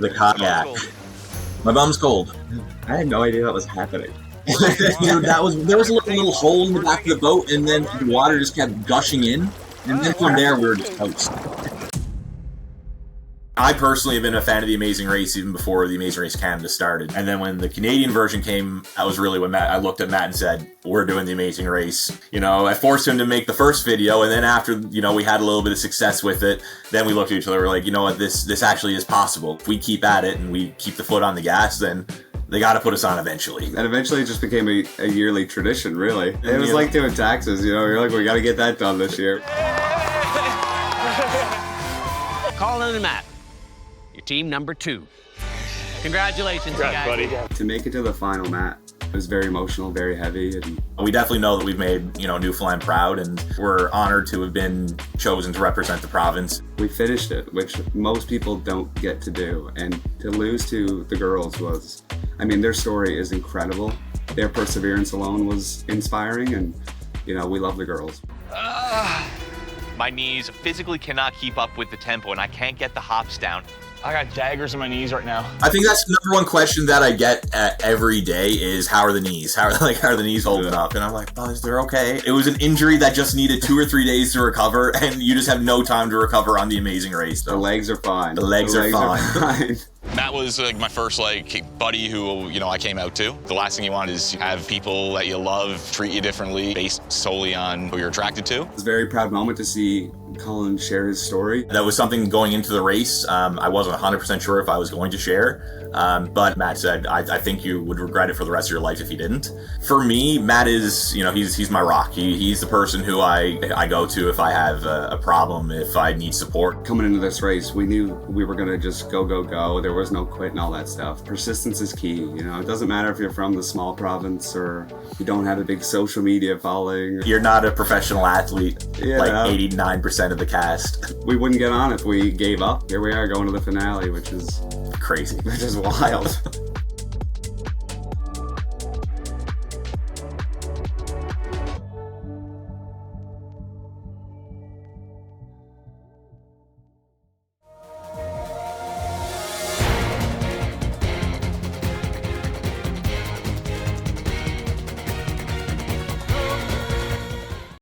The kayak. My bum's cold. I had no idea that was happening. Dude, there was a little hole in the back of the boat, and then the water just kept gushing in, and then from there we were just toast. I personally have been a fan of The Amazing Race even before The Amazing Race Canada started. And then when the Canadian version came, that was really when I looked at Matt and said, we're doing The Amazing Race. You know, I forced him to make the first video, and then after, you know, we had a little bit of success with it, then we looked at each other, we're like, you know what, this actually is possible. If we keep at it and we keep the foot on the gas, then they got to put us on eventually. And eventually it just became a yearly tradition, really. It was like doing taxes, you know, you're like, we got to get that done this year. Colin and Matt, your team number 2. Congratulations, you guys. Buddy. To make it to the final, Matt, it was very emotional, very heavy. And we definitely know that we've made, you know, Newfoundland proud, and we're honored to have been chosen to represent the province. we finished it, which most people don't get to do. And to lose to the girls was, I mean, their story is incredible. Their perseverance alone was inspiring, and, you know, we love the girls. My knees physically cannot keep up with the tempo, and I can't get the hops down. I got daggers in my knees right now. I think that's the number one question that I get every day is, how are the knees? How are the knees holding up? And I'm like, oh, they're okay. It was an injury that just needed 2 or 3 days to recover, and you just have no time to recover on The Amazing Race. The legs are fine. The legs are fine. Matt was my first buddy who, you know, I came out to. The last thing you want is have people that you love treat you differently based solely on who you're attracted to. It's a very proud moment to see Colin share his story. That was something going into the race. I wasn't 100% sure if I was going to share, but Matt said, I think you would regret it for the rest of your life if you didn't. For me, Matt is, you know, he's my rock. He's the person who I go to if I have a problem, if I need support. Coming into this race, we knew we were going to just go. There was no quit and all that stuff. Persistence is key. You know, it doesn't matter if you're from the small province or you don't have a big social media following. You're not a professional athlete, Yeah. like 89% of the cast. We wouldn't get on if we gave up. Here we are going to the finale, which is Crazy. wild.